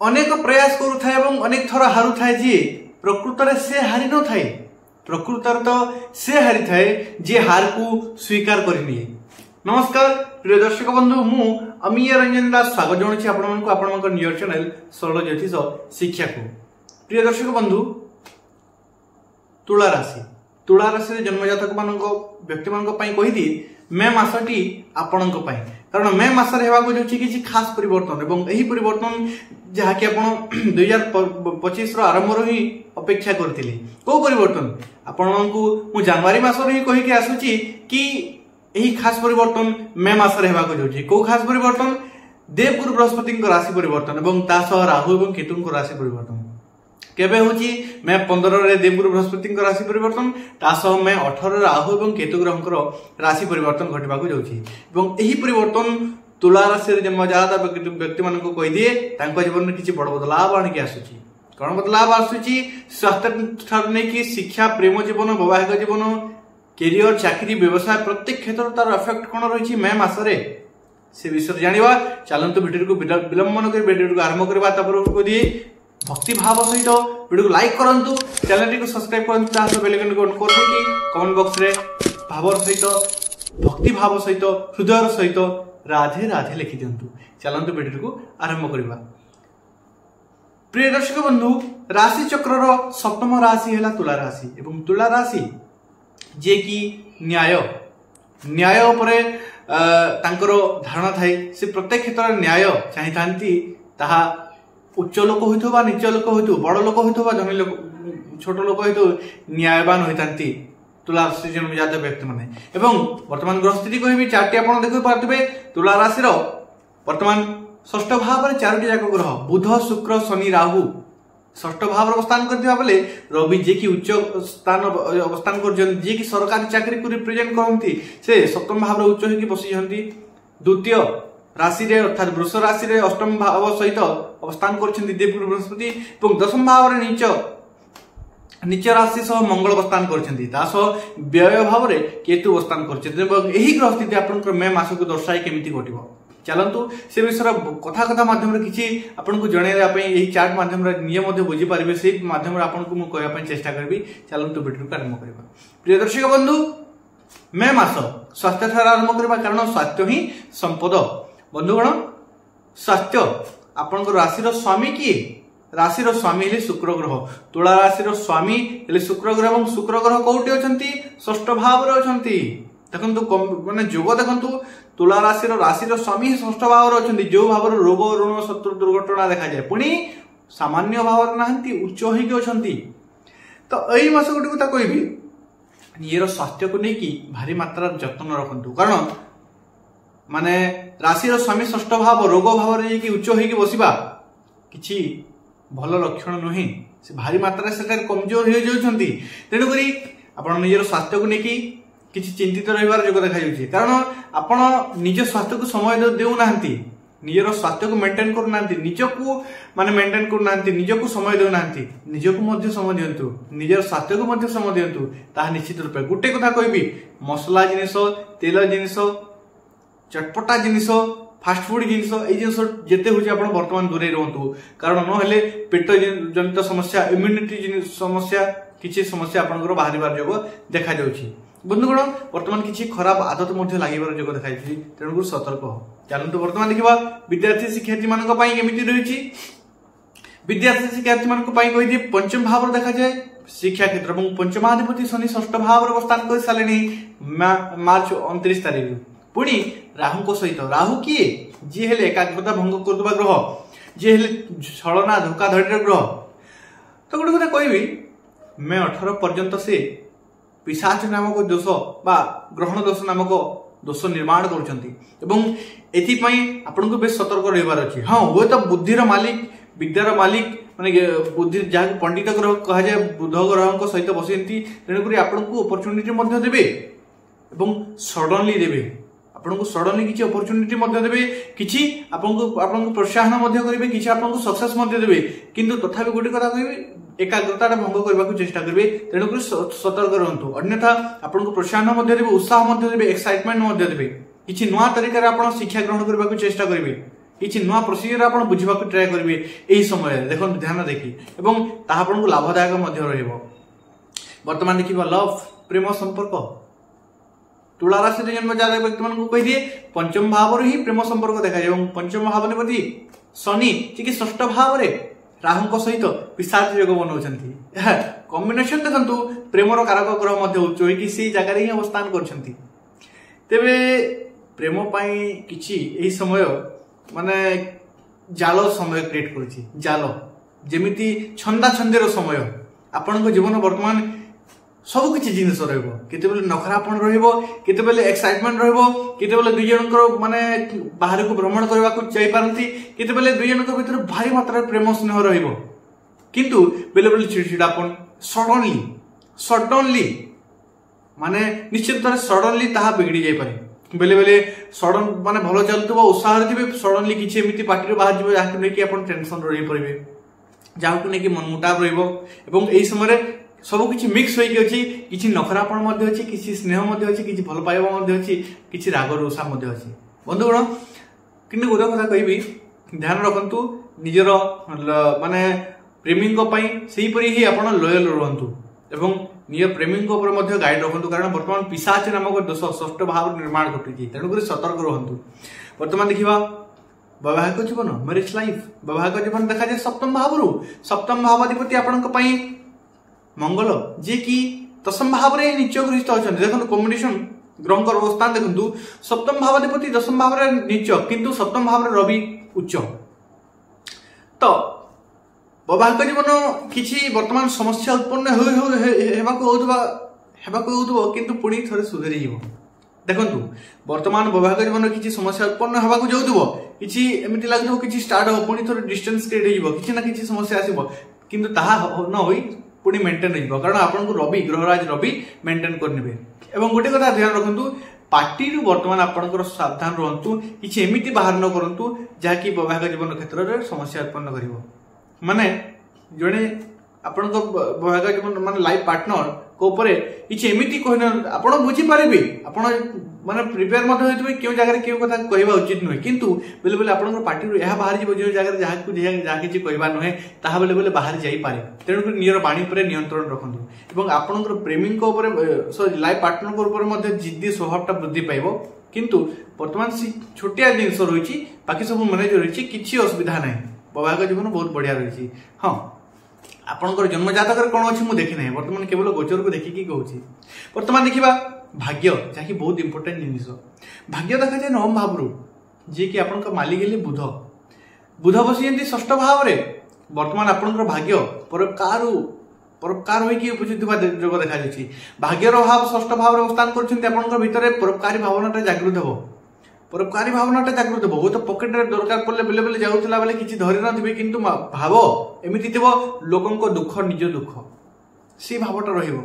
अनेक प्रयास करुए और अनेक थर हारू थाए जी प्रकृत में से हारी न थाए प्रकृत तो से हारी थाए जी हार को स्वीकार करनी। नमस्कार प्रिय दर्शक बंधु मु अमीय रंजन दास स्वागत जनाऊँ आपण नियर चैनल सरल ज्योतिष शिक्षा को। प्रिय दर्शक बंधु तुला राशि जन्म जातक व्यक्ति कही मे मासटी आपण कारण मे मसरे होगा किसी खास परिवर्तन और यही परिवर्तन जहाँकि आप 2025 आरंभ ही अपेक्षा करते कौ परिवर्तन आपण को जनवरी मसर ही कहीकि आसूची कि यही खास परिवर्तन मे मसरे होगा जाऊँगी। कौ खास परिवर्तन देवगुरु बृहस्पति राशि परिवर्तन और राहु और केतु राशि परिवर्तन केबे होची मे 15 रे देवगुरु बृहस्पति राशि परिवर्तन मे 18 राहु और केतु ग्रह राशि परिवर्तन घटवा जाऊँगी। यही परिवर्तन तुला राशि जन्म जाता व्यक्ति मान को कही दिए जीवन में किसी बड़ बदलाव आणिक आसूची। कौन बदलाव आसूची स्वास्थ्य नहीं शिक्षा प्रेम जीवन वैवाहिक जीवन कैरियर चाकरी व्यवसाय प्रत्येक क्षेत्र तार इफेक्ट कौन रही मे मसरे से विषय जाना। चलतु भिडियो को विलंबन कर भिडियो को आरंभ करवा दिए भक्ति भाव सहित वीडियो को लाइक करूँ चैनल को सब्सक्राइब करूँ बेल आइकन को ऑन कर कमेंट बॉक्स रे भाव सहित भक्ति भाव सहित हृदय सहित राधे राधे लिखि दिंतु। चलतु वीडियो को आरंभ करवा। प्रिय दर्शक बंधु राशि चक्र सप्तम राशि है तुला राशि एवं तुला राशि जे कि न्याय उपरे तांकर धारणा थाए से प्रत्येक क्षेत्र में न्याय चाहती ताहा उच्च लोक हो नीच लोक हो बड़ लोक हो धनी लोक छोट लोक हो न्यायवान होती तुला राशि जन्म जात व्यक्ति मैंने एवं वर्तमान ग्रह स्थिति कह चार्टी आप देखी पारे तुला राशि वर्तमान षष्ठ भाव में चारोटी जाक ग्रह बुध शुक्र शनि राहु षष्ठ भाव अवस्थान करथिबा बेले रवि जे कि उच्च स्थान अवस्थान कर जे कि सरकारी चाकरी को रिप्रेजेंट करती से सप्तम भाव उच्च होगी बसी द्वितीय राशि रे अर्थात वृष राशि रे अष्टम भाव सहित अवस्थान करछन्ती देवगुरु बृहस्पति और दशम भाव रे नीच राशि सह मंगल अवस्थान करछन्ती व्यय भाव रे केतु अवस्थान करछन्ती एही ग्रह स्थिति आपनकर मे मास को दर्शाई केमिति घटिबो। चलतु से विषय कथा माध्यम किसी आपको जनइबा यही चार्ट माध्यम नियम बुझी पारे से माध्यम आपको मुझे कहवाई चेष्टा करी। चलतु वीडियो को आरंभ करवा। प्रिय दर्शक बंधु मे मास स्वास्थ्य ठार आरंभ करवा कारण स्वास्थ्य ही संपद। बंधुगण स्वास्थ्य आपण राशि स्वामी किए राशि स्वामी हेले शुक्र ग्रह तुला राशि स्वामी हेले शुक्र ग्रह और शुक्र ग्रह कौटी अच्छा षष्ठ भाव अच्छी देखो माने जोग देखु तुला राशि स्वामी षष्ठ भाव अच्छा जो भाव रोग ऋण शत्रु दुर्घटना देखा जाए पुणी सामान्य भाव ना उच्च होती। तो यही मास गोटे कथा कहबी निजर स्वास्थ्य को लेकिन भारी मात्रा जत्न रखु कारण माने राशि स्वामी षष्ठ भाव रोग भाव उच्च हो बसवा किसी भल लक्षण नुहे से भारी मात्रा से कमजोर हो जाती तेणुक आप निजर स्वास्थ्य को लेकिन किसी चिंतित रहिबार जोग देखा जाउछि कारण आपण निज स्वास्थ्य को समय देउना निजर स्वास्थ्य को मेंटेन करना निजको माने मेंटेन करना निजको समय देउना निजको मध्य समय दियंतु निजर स्वास्थ्य को मध्य समय दियंतु ता निश्चित रूपे गुटे कथा कहबी मसला जिनिस तेल जिनिस चटपटा जिनिस फास्ट फूड जिनिस ए जिनिस जेते होछि आपण वर्तमान दूरे रहंतु कारण न हेले पेट जनित समस्या इम्यूनिटी समस्या किछि समस्या आपनकर बाहरिबार जोग देखा जाउछि। बंधुगण वर्तमान किसी खराब आदत लगे जोग देखा तेणुक सतर्क हो। चलते बर्तमान देखा विद्यार्थी शिक्षार्थी मानक केमिति रही विद्यार्थी शिक्षार्थी मानक कही पंचम भाव देखा जाए शिक्षा क्षेत्र और पंचमाधिपति शनि षष्ठ भाव अवस्थान कर सारे मार्च 29 तारीख पुणी राहु सहित राहु किए जी हेले एकाग्रता भंग कर ग्रह जी हेले छलना धोखाधड़ी ग्रह। तो गोटे कथा कहबी मे 18 पर्यंत से पिशाच नामक दोष बा ग्रहण दोष नामक दोष निर्माण कर बेस सतर्क रहिबार अछि। हाँ हुए तो बुद्धिर मालिक विद्यार मालिक माने बुद्धि जहाँ पंडित ग्रह कह जाए बुध ग्रह सहित बसती तेणुक आपको अपरच्युनिटी देवे सडनली देवे आपको सडनली किसी अपरच्युनिटी देवे किसी आपको प्रोत्साहन करेंगे किसी आपको सक्सेस देवे किंतु तथापि गोटे कथा कहबी एकाग्रता भंग करने को चेष्टा करेंगे तेणुक सतर्क रहतु अन्यथा आपको प्रोत्साहन देवे उत्साह देवे एक्साइटमेंट देवे किसी नुआ तरीके आप शिक्षा ग्रहण करने को चेष्टा करेंगे किसी नुआ प्रोसीजर आप बुझा ट्राए करेंगे यही समय देखो ध्यान देखी एवं ताहा आपको लाभदायक वर्तमान देखिए लव प्रेम संपर्क तुला राशि जन्म जातक व्यक्ति मान कही दिए पंचम भाव ही प्रेम संपर्क देखा जाए पंचम भावपति शनि जी षष्ठ भाव राहु सहित पिशाच योग बनाऊँ कॉम्बिनेशन देखु प्रेमर कारक ग्रह उच्च होगी से जगह ही अवस्थान करते तेरे प्रेम किछि एही समय माने जाल समय क्रिएट करुछि जाल जेमिति छंदा छंदेर समय आपण जीवन वर्तमान सब किछि जिनिस रहइबो केते बेले नखरापन रहइबो केते बेले एक्साइटमेंट रहइबो केते बेले दुई जनकर माने बाहर को भ्रमण करबा को जाई पारंती केते बेले दुई जनकर भीतर भारी मात्रा प्रेम स्नेह रहइबो किंतु बेले बेले चिड़चिड़ापन सडनली माने निश्चित तरह सडनली ताहा बिगड़ी जाई पारे बेले बेले सडन माने भलो चलतबो उत्साह रे सडनली किछि एमिति पार्टी रे बाहर जिवो जाके नै कि आपण टेंशन रही परिबे जाहु नै कि मन मुटाव रहइबो एवं एही समय रे सब किछि मिक्स होई के अछि किछि नखरापन मध्ये अछि किछि स्नेह मध्ये अछि किछि भल पाइबा मध्ये अछि किछि राग रोषा मध्ये अछि बंधुगण किंतु गोदा कथा कहबी ध्यान रखंतु निजर माने प्रेमी को पई सेही परि ही आपण लॉयल रहंतु एवं निज प्रेमी को ऊपर मध्ये गाइड रखंतु कारण वर्तमान पिशाच नामक दोष षष्ठ भाव निर्माण घटुछि तेणु कर सतर्क रहंतु वर्तमान देखिबा वैवाहिक जीवन मैरिज लाइफ वैवाहिक जीवन देखा जाए सप्तम भावाधिपति आपण को पई मंगल जे कि दशम भाव रे नीच गृहित अछन देखो कॉम्बिनेशन ग्रहकर अवस्थान देखु सप्तम भावाधिपति दशम भाव रे नीच किंतु सप्तम भाव रे रवि उच्च तो वैवाहिक जीवन किछि वर्तमान समस्या उत्पन्न हेबाको किंतु पुणी थरे सुधरी जीव देखंतु वर्तमान वैवाहिक जीवन किछि समस्या उत्पन्न हेबाको जाउतबो किछि एमिति लागतो किछि स्टार्ट हो पुणी थरे डिस्टेंस क्रिएट होइबो किछि ना किछि समस्या आसीबो किंतु ताहा न होई पुणी मेंटेन हो कारण आपको रवि ग्रहराज रवि मेंटेन करने एवं गोटे कथा ध्यान रखु पार्टी वर्तमान आपंकर सावधान रुहतु किसी एमती बाहर न करूँ जहाँकि वैवाहिक जीवन क्षेत्र में समस्या उत्पन्न कर माने जड़े आपण वैवाहिक जीवन माने लाइफ पार्टनर को किसी एमती कहना आप बुझीपारे आप माने प्रिपेयर क्यों जगह क्यों कथा कहवा उचित नुहे किंतु बेले बेले आप पार्टी यह बाहर जो जगह जहाँ किसी कहवा नुहे ताहा बेले बेले बाहर जापे तेणुक निजर बाणी पर नियंत्रण रखु और आपंकर प्रेमी सॉरी लाइफ पार्टनर जिद्दी स्वभावटा वृद्धि पाइब किंतु वर्तमान सी छोटिया जिनस रही बाकी सब मैनेज रही किसी असुविधा ना वैवाहिक जीवन बहुत बढ़िया रही हाँ आपंकर जन्म जातक कौन अच्छी मुझे देखी ना बर्तमान केवल गोचर को देखिकी कहूँ बर्तमान देखा भाग्य जहाँकि बहुत इंपोर्टेंट जिनिस भाग्य देखा जाए नवम भाव जी कि आप मालिक हेले बुध बुध बसी षष्ठ भाव में बर्तमान आपंकर भाग्य परोपकार होगी उपजित जोग देखा भाग्यर भाव षष्ठ भाव में अवस्थान कर परोपकारी भावना जागृत हो परोपकारी भावनाटा जागृत हो वो तो पकेट रे दरकार पड़े बेले बेले जाऊला बेले किसी धरी नथिबे किंतु भाव एमिति थिबो लोकंको दुख निज दुख सी भावटा रहिबो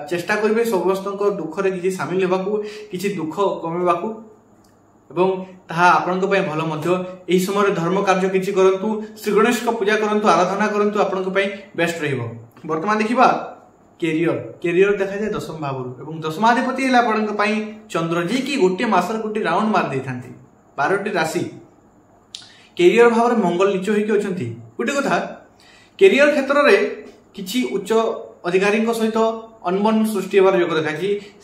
चेष्टा करेंगे समस्त दुख रे किसी सामिल होगाकू किसी दुख कमेवाकू एवं ताहा आपन को भल यही समय धर्म कार्य किसी करंतु श्री गणेश को पूजा करंतु आराधना करंतु आपन को बेस्ट रहिबो वर्तमान देखिबा कैरियर देखा जाए दशम भाव और दशमाधिपति है आपण चंद्र जी की गोटे मासर गोटे राउंड मार दे था 12टी राशि कैरियर भाव में मंगल नीच होती गोटे कथा कैरियर क्षेत्र में किसी उच्च अधिकारी सहित अनबन सृष्टि होवार योग देखा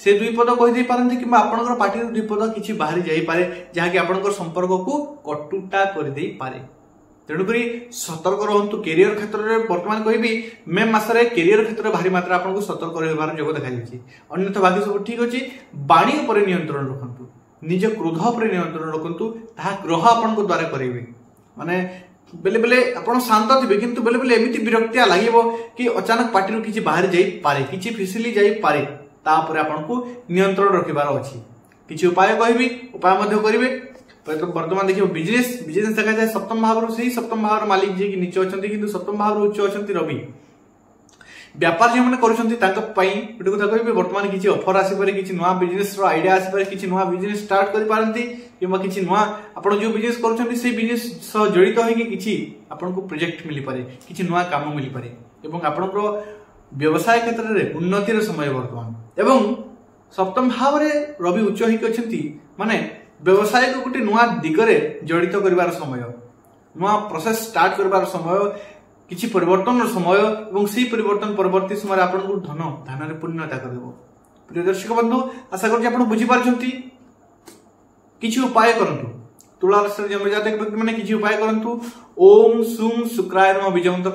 से दुई पद कहीदे पारती कि आपंकर पार्टी दुई पद किसी बाहरी जापे जहाँकि आपंकर संपर्क को कटुटा करदे पारे तेणुक सतर्क रहतु कैरियर क्षेत्र में बर्तमान कहि मे मासरे कैरियर क्षेत्र में भारी मात्रा आपको सतर्क रहार योग देखा अन्यथा बाकी सब ठीक अच्छे बाणी उपर नियंत्रण रखु निज क्रोध पर नियंत्रण रखु ग्रह आपण द्वारा करेंगे माने बेले बेले आप शांत थे किंतु बेले बेले एमती विरक्तिया लगे कि अचानक पार्टी किसी बाहर जापे किसी फिसिली जापे तापर आपको नियंत्रण रखिबार अच्छी किसी उपाय कहि उपाय करेंगे वर्तमान देखिए बिजनेस देखा जाए सप्तम भाव से सप्तम भाव मालिक जी नीचे अच्छा कि सप्तम भाव उच्च अच्छा रवि व्यापार जो मैंने गोटे कथा कह बर्तमान किसी ऑफर आसपे किसी नुआ बिजनेस आइडिया आसपे किसी नुआ बिजनेस स्टार्ट कर पारती कि किसी नुआ आप जो बिजनेस कर बिजनेस सह जड़ित होगी किसी आपको प्रोजेक्ट मिल पारे किसी नुआ काम मिल पारे और आपंकर व्यवसाय क्षेत्र में उन्नतिर समय बर्तमान एवं सप्तम भाव में रवि उच्च होती माने व्यवसाय को गोटे नुआ दिगरे जड़ित कर समय, नुआ प्रोसेस स्टार्ट कर समय, किसी परिवर्तन समय और से परिवर्तन परवर्ती समय आपको धन पूर्णता कर। प्रिय दर्शक बंधु, आशा कर बुझी पार्टी किसी उपाय करूँ। तुला राशि जन्म जातक व्यक्ति मैंने किसी उपाय करूँ। ओम सुम शुक्राय नमः बीज मंत्र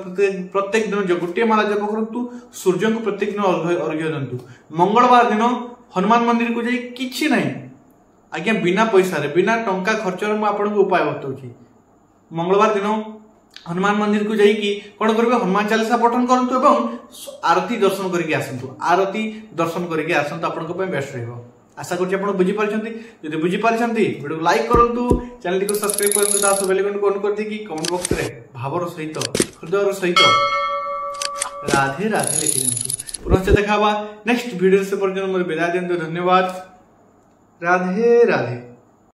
प्रत्येक दिन गोटे माला जप करूँ। सूर्य को प्रत्येक दिन अर्घ्य दिंतु। मंगलवार दिन हनुमान मंदिर को जाई किछि नहीं आज्ञा बिना पैसा बिना टंका खर्च आपको उपाय बताऊँ। मंगलवार दिन हनुमान मंदिर को जाइए कौन करेंगे, हनुमान चालीसा पठन करूँ एवं आरती दर्शन करके आसतु। आरती दर्शन करके आसतु, आपन बेस्ट रहिबो। आशा करछि आपण बुझी पारछंती। जदि बुझी पारछंती वीडियो को लाइक करंतु, चैनल को सब्सक्राइब करंतु, तास बेल आइकन को ऑन कर देकी कमेंट बॉक्स रे भावर सहित हृदयर सहित राधे राधे लिखि दियंतु। पुनश्च देखाबा नेक्स्ट वीडियो से पर्यंत मोर विदाय दियंतु। धन्यवाद। राधे राधे।